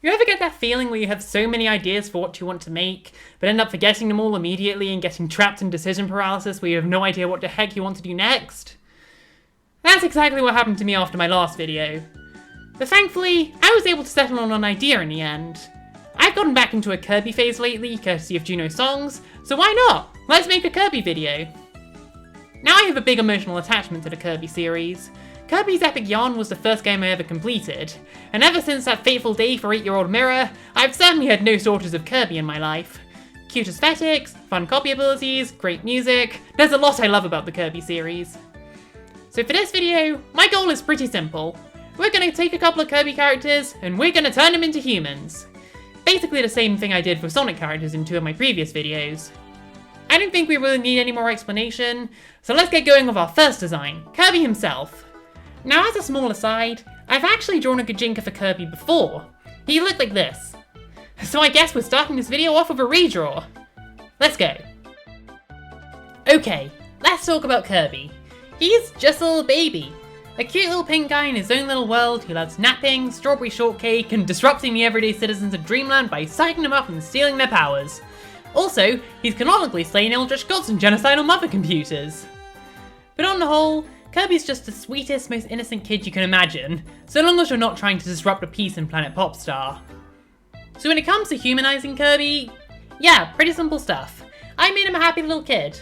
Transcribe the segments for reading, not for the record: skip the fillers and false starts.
You ever get that feeling where you have so many ideas for what you want to make, but end up forgetting them all immediately and getting trapped in decision paralysis where you have no idea what the heck you want to do next? That's exactly what happened to me after my last video. But thankfully, I was able to settle on an idea in the end. I've gotten back into a Kirby phase lately, courtesy of Juno Songs, so why not? Let's make a Kirby video. Now I have a big emotional attachment to the Kirby series. Kirby's Epic Yarn was the first game I ever completed, and ever since that fateful day for 8-year-old Mirror, I've certainly had no shortage of Kirby in my life. Cute aesthetics, fun copy abilities, great music, there's a lot I love about the Kirby series. So for this video, my goal is pretty simple. We're going to take a couple of Kirby characters, and we're going to turn them into humans. Basically the same thing I did for Sonic characters in 2 of my previous videos. I don't think we really need any more explanation, so let's get going with our first design, Kirby himself. Now as a small aside, I've actually drawn a Gijinka for Kirby before. He looked like this. So I guess we're starting this video off with a redraw. Let's go. Okay, let's talk about Kirby. He's just a little baby. A cute little pink guy in his own little world who loves napping, strawberry shortcake, and disrupting the everyday citizens of Dreamland by psyching them up and stealing their powers. Also, he's canonically slain eldritch gods and genocidal mother computers. But on the whole, Kirby's just the sweetest, most innocent kid you can imagine, so long as you're not trying to disrupt the peace in Planet Popstar. So when it comes to humanizing Kirby, yeah, pretty simple stuff. I made him a happy little kid.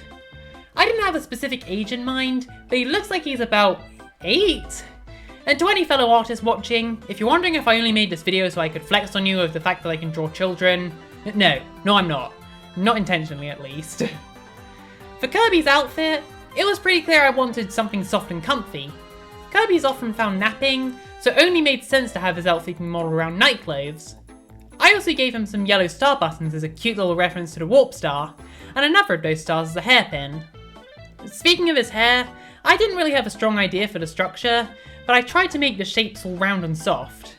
I didn't have a specific age in mind, but he looks like he's about 8. And to any fellow artists watching, if you're wondering if I only made this video so I could flex on you with the fact that I can draw children, no, I'm not. Not intentionally, at least. For Kirby's outfit, it was pretty clear I wanted something soft and comfy. Kirby's often found napping, so it only made sense to have his outfit be modeled around night clothes. I also gave him some yellow star buttons as a cute little reference to the Warp Star, and another of those stars as a hairpin. Speaking of his hair, I didn't really have a strong idea for the structure, but I tried to make the shapes all round and soft.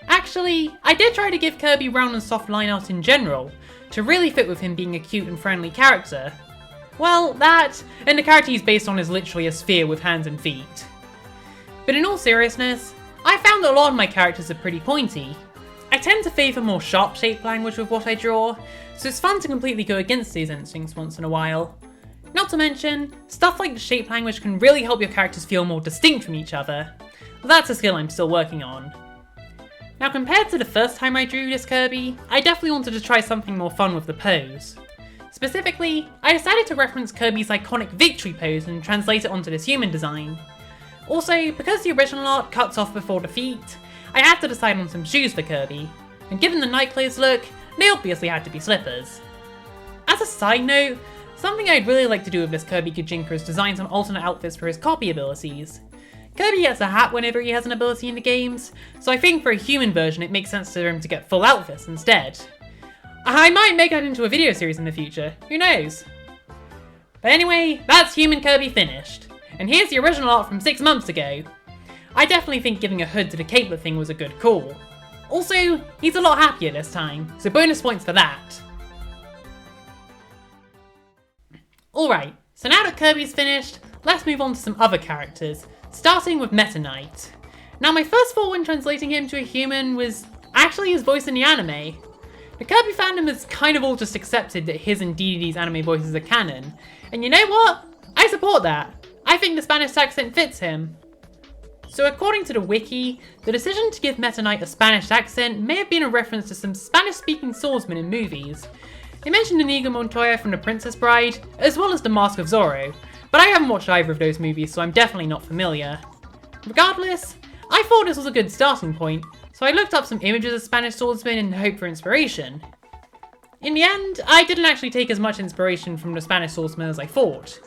Actually, I did try to give Kirby round and soft line art in general, to really fit with him being a cute and friendly character. Well, that, and the character he's based on is literally a sphere with hands and feet. But in all seriousness, I found that a lot of my characters are pretty pointy. I tend to favour more sharp-shaped language with what I draw, so it's fun to completely go against these instincts once in a while. Not to mention, stuff like the shape language can really help your characters feel more distinct from each other. That's a skill I'm still working on. Now compared to the first time I drew this Kirby, I definitely wanted to try something more fun with the pose. Specifically, I decided to reference Kirby's iconic victory pose and translate it onto this human design. Also, because the original art cuts off before the feet, I had to decide on some shoes for Kirby, and given the nightclothes look, they obviously had to be slippers. As a side note, something I'd really like to do with this Kirby Gijinka is design some alternate outfits for his copy abilities. Kirby gets a hat whenever he has an ability in the games, so I think for a human version it makes sense for him to get full outfits instead. I might make that into a video series in the future, who knows? But anyway, that's Human Kirby finished, and here's the original art from 6 months ago. I definitely think giving a hood to the capelet thing was a good call. Also, he's a lot happier this time, so bonus points for that. Alright, so now that Kirby's finished, let's move on to some other characters, starting with Meta Knight. Now my first thought when translating him to a human was actually his voice in the anime. The Kirby fandom has kind of all just accepted that his and Dedede's anime voices are canon, and you know what? I support that. I think the Spanish accent fits him. So according to the wiki, the decision to give Meta Knight a Spanish accent may have been a reference to some Spanish-speaking swordsmen in movies. They mentioned Inigo Montoya from The Princess Bride, as well as The Mask of Zorro, but I haven't watched either of those movies, so I'm definitely not familiar. Regardless, I thought this was a good starting point, so I looked up some images of Spanish swordsmen in the hope for inspiration. In the end, I didn't actually take as much inspiration from the Spanish swordsmen as I thought.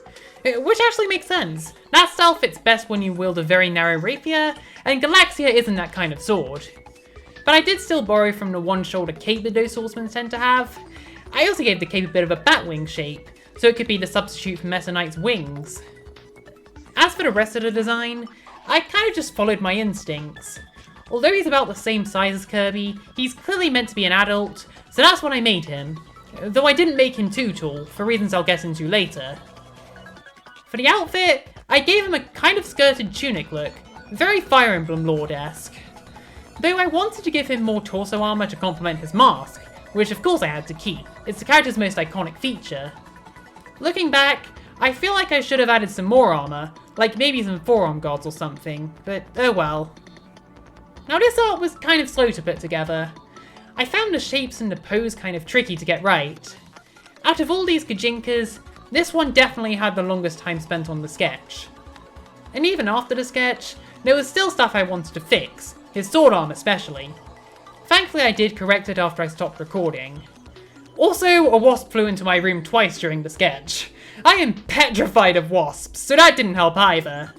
Which actually makes sense. That style fits best when you wield a very narrow rapier, and Galaxia isn't that kind of sword. But I did still borrow from the one-shoulder cape that those swordsmen tend to have. I also gave the cape a bit of a batwing shape, so it could be the substitute for Meta Knight's wings. As for the rest of the design, I kind of just followed my instincts. Although he's about the same size as Kirby, he's clearly meant to be an adult, so that's what I made him. Though I didn't make him too tall, for reasons I'll get into later. For the outfit, I gave him a kind of skirted tunic look, very Fire Emblem Lord-esque. Though I wanted to give him more torso armor to complement his mask, which of course I had to keep. It's the character's most iconic feature. Looking back, I feel like I should have added some more armor, like maybe some forearm guards or something, but oh well. Now this art was kind of slow to put together. I found the shapes and the pose kind of tricky to get right. Out of all these Gijinkas, this one definitely had the longest time spent on the sketch. And even after the sketch, there was still stuff I wanted to fix, his sword arm especially. Thankfully I did correct it after I stopped recording. Also, a wasp flew into my room twice during the sketch. I am petrified of wasps, so that didn't help either.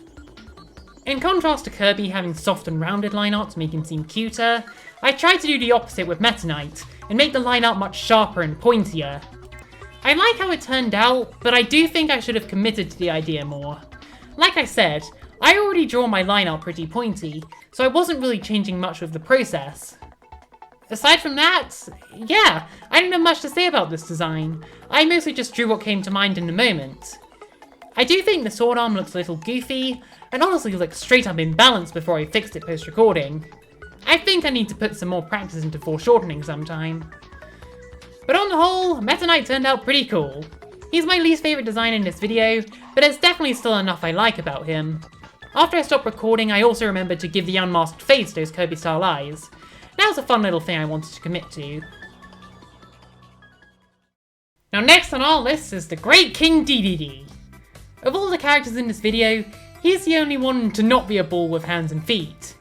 In contrast to Kirby having soft and rounded line art to make him seem cuter, I tried to do the opposite with Meta Knight, and make the line art much sharper and pointier. I like how it turned out, but I do think I should have committed to the idea more. Like I said, I already draw my line art pretty pointy, so I wasn't really changing much with the process. Aside from that, yeah, I didn't have much to say about this design. I mostly just drew what came to mind in the moment. I do think the sword arm looks a little goofy, and honestly looks straight up imbalanced before I fixed it post-recording. I think I need to put some more practice into foreshortening sometime. But on the whole, Meta Knight turned out pretty cool. He's my least favourite design in this video, but there's definitely still enough I like about him. After I stopped recording, I also remembered to give the unmasked face those Kirby-style eyes. That was a fun little thing I wanted to commit to. Now next on our list is the great King Dedede. Of all the characters in this video, he's the only one to not be a ball with hands and feet.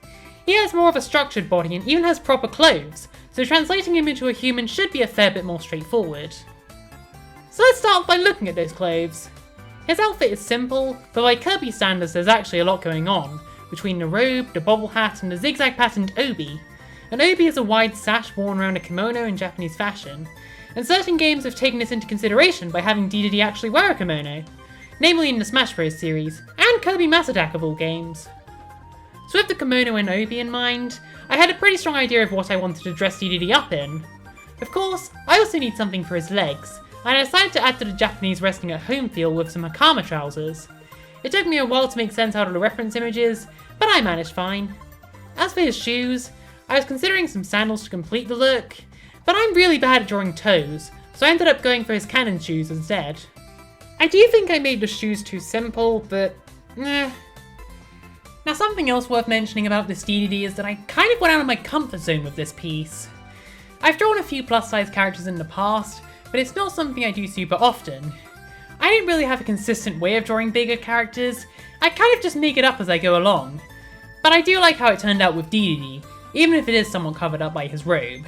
He has more of a structured body and even has proper clothes, so translating him into a human should be a fair bit more straightforward. So let's start by looking at those clothes. His outfit is simple, but by Kirby standards there's actually a lot going on, between the robe, the bobble hat, and the zigzag patterned obi. An obi is a wide sash worn around a kimono in Japanese fashion, and certain games have taken this into consideration by having Dedede actually wear a kimono, namely in the Smash Bros series, and Kirby Mass Attack of all games. So with the kimono and obi in mind, I had a pretty strong idea of what I wanted to dress Dedede up in. Of course, I also need something for his legs, and I decided to add to the Japanese resting at home feel with some Hakama trousers. It took me a while to make sense out of the reference images, but I managed fine. As for his shoes, I was considering some sandals to complete the look, but I'm really bad at drawing toes, so I ended up going for his cannon shoes instead. I do think I made the shoes too simple, but eh. Now something else worth mentioning about this Dedede is that I kind of went out of my comfort zone with this piece. I've drawn a few plus size characters in the past, but it's not something I do super often. I didn't really have a consistent way of drawing bigger characters, I kind of just make it up as I go along. But I do like how it turned out with Dedede, even if it is somewhat covered up by his robe.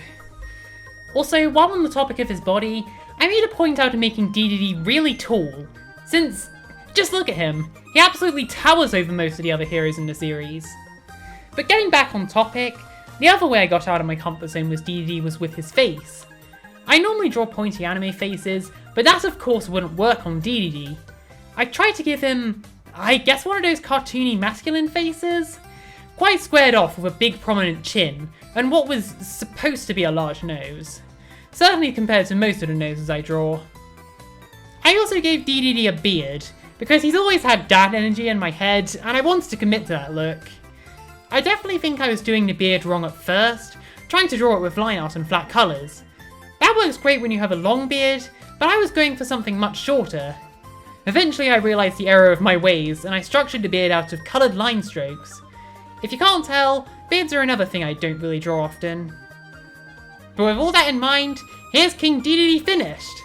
Also, while on the topic of his body, I made a point out of making Dedede really tall, since, just look at him, he absolutely towers over most of the other heroes in the series. But getting back on topic, the other way I got out of my comfort zone with Dedede was with his face. I normally draw pointy anime faces, but that of course wouldn't work on Dedede. I tried to give him, I guess one of those cartoony masculine faces? Quite squared off with a big prominent chin, and what was supposed to be a large nose. Certainly compared to most of the noses I draw. I also gave Dedede a beard, because he's always had dad energy in my head, and I wanted to commit to that look. I definitely think I was doing the beard wrong at first, trying to draw it with line art and flat colours. That works great when you have a long beard, but I was going for something much shorter. Eventually I realised the error of my ways, and I structured the beard out of coloured line strokes. If you can't tell, beards are another thing I don't really draw often. But with all that in mind, here's King Dedede finished!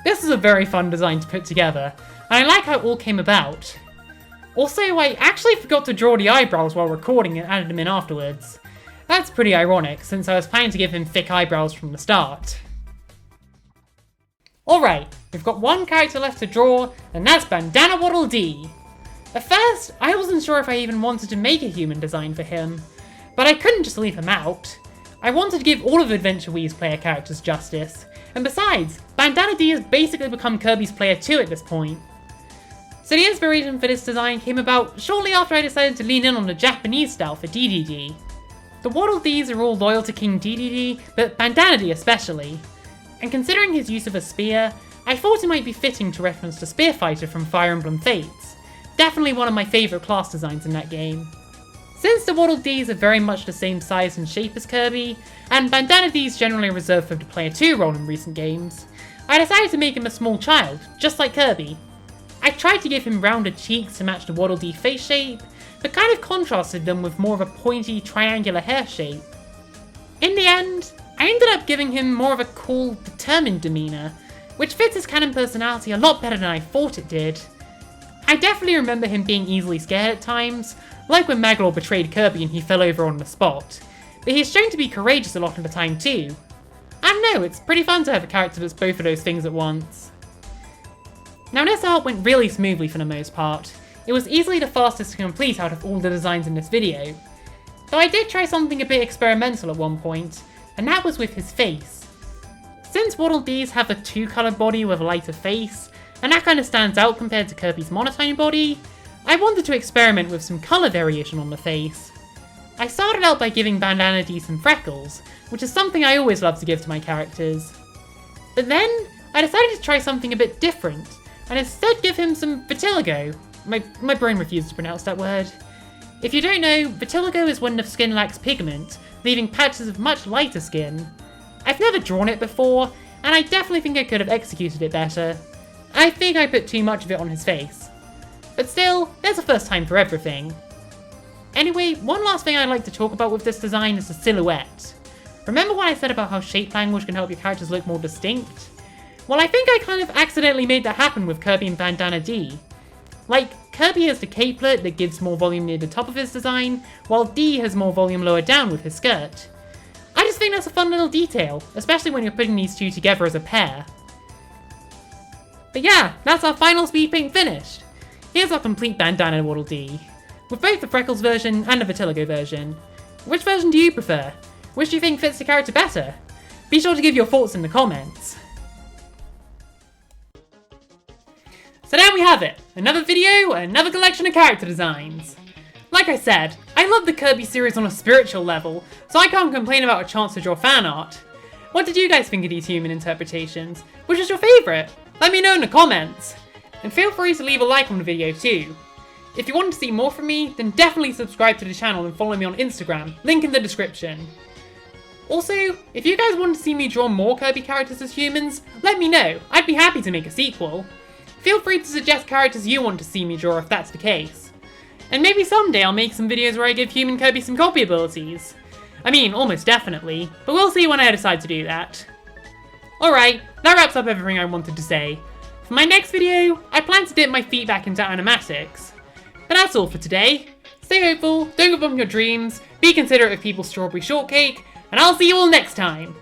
This is a very fun design to put together, and I like how it all came about. Also, I actually forgot to draw the eyebrows while recording and added them in afterwards. That's pretty ironic, since I was planning to give him thick eyebrows from the start. Alright, we've got one character left to draw, and that's Bandana Waddle Dee. At first, I wasn't sure if I even wanted to make a human design for him, but I couldn't just leave him out. I wanted to give all of Adventure Wee's player characters justice, and besides, Bandana Dee has basically become Kirby's player too at this point. So the inspiration for this design came about shortly after I decided to lean in on the Japanese style for Dedede. The Waddle Dees are all loyal to King Dedede, but Bandana Dee especially. And considering his use of a spear, I thought it might be fitting to reference the Spear Fighter from Fire Emblem Fates. Definitely one of my favourite class designs in that game. Since the Waddle Dees are very much the same size and shape as Kirby, and Bandana Dee is generally reserved for the player 2 role in recent games, I decided to make him a small child, just like Kirby. I tried to give him rounded cheeks to match the Waddle Dee face shape, but kind of contrasted them with more of a pointy, triangular hair shape. In the end, I ended up giving him more of a cool, determined demeanour, which fits his canon personality a lot better than I thought it did. I definitely remember him being easily scared at times, like when Magloor betrayed Kirby and he fell over on the spot, but he's shown to be courageous a lot of the time too. And no, it's pretty fun to have a character that's both of those things at once. Now this art went really smoothly for the most part. It was easily the fastest to complete out of all the designs in this video. Though I did try something a bit experimental at one point, and that was with his face. Since Waddle Dees have a two-coloured body with a lighter face, and that kind of stands out compared to Kirby's monotone body, I wanted to experiment with some colour variation on the face. I started out by giving Bandana Dee some freckles, which is something I always love to give to my characters. But then, I decided to try something a bit different, and instead give him some vitiligo. My brain refuses to pronounce that word. If you don't know, vitiligo is when the skin lacks pigment, leaving patches of much lighter skin. I've never drawn it before, and I definitely think I could have executed it better. I think I put too much of it on his face. But still, there's a first time for everything. Anyway, one last thing I'd like to talk about with this design is the silhouette. Remember what I said about how shape language can help your characters look more distinct? Well, I think I kind of accidentally made that happen with Kirby and Bandana Dee. Like, Kirby has the capelet that gives more volume near the top of his design, while Dee has more volume lower down with his skirt. I just think that's a fun little detail, especially when you're putting these two together as a pair. But yeah, that's our final speed paint finished. Here's our complete Bandana Waddle Dee, with both the Freckles version and the Vitiligo version. Which version do you prefer? Which do you think fits the character better? Be sure to give your thoughts in the comments. So there we have it, another video, another collection of character designs. Like I said, I love the Kirby series on a spiritual level, so I can't complain about a chance to draw fan art. What did you guys think of these human interpretations? Which is your favourite? Let me know in the comments. And feel free to leave a like on the video too. If you want to see more from me, then definitely subscribe to the channel and follow me on Instagram, link in the description. Also, if you guys want to see me draw more Kirby characters as humans, let me know, I'd be happy to make a sequel. Feel free to suggest characters you want to see me draw if that's the case. And maybe someday I'll make some videos where I give human Kirby some copy abilities. I mean, almost definitely, but we'll see when I decide to do that. Alright, that wraps up everything I wanted to say. For my next video, I plan to dip my feet back into animatics. But that's all for today. Stay hopeful, don't give up on your dreams, be considerate of people's strawberry shortcake, and I'll see you all next time.